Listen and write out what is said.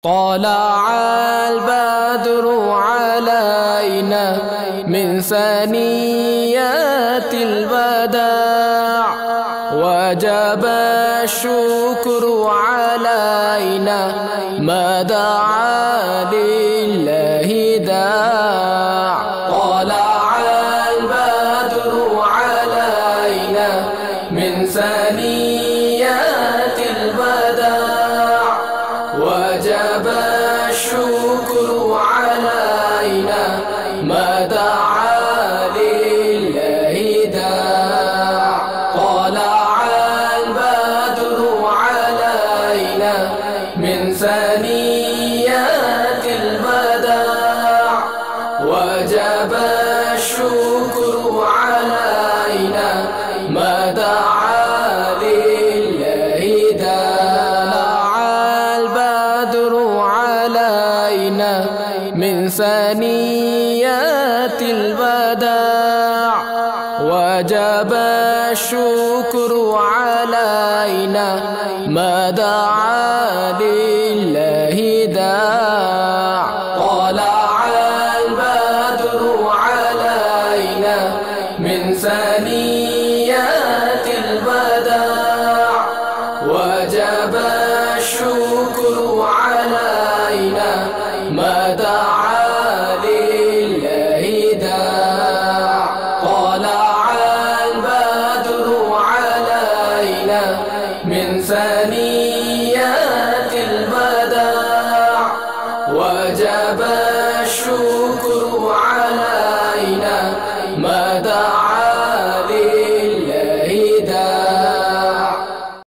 طلع البدر علينا من ثنيات الوداع وجب الشكر علينا ما دعا لله داع طلع البدر علينا من ثنيات الوداع وجب الشكر علينا ما دعا لله داع طلع البدر علينا من ثنيات الوداع وجب الشكر علينا ما دعا لله داع البدر علينا من ثنيات الوداع وجب الشكر علينا ما دعا لله داع طلع البدر علينا من ثنيات الوداع وجب الشكر علينا ما دعا لله داع طلع البدر علينا من ثنيات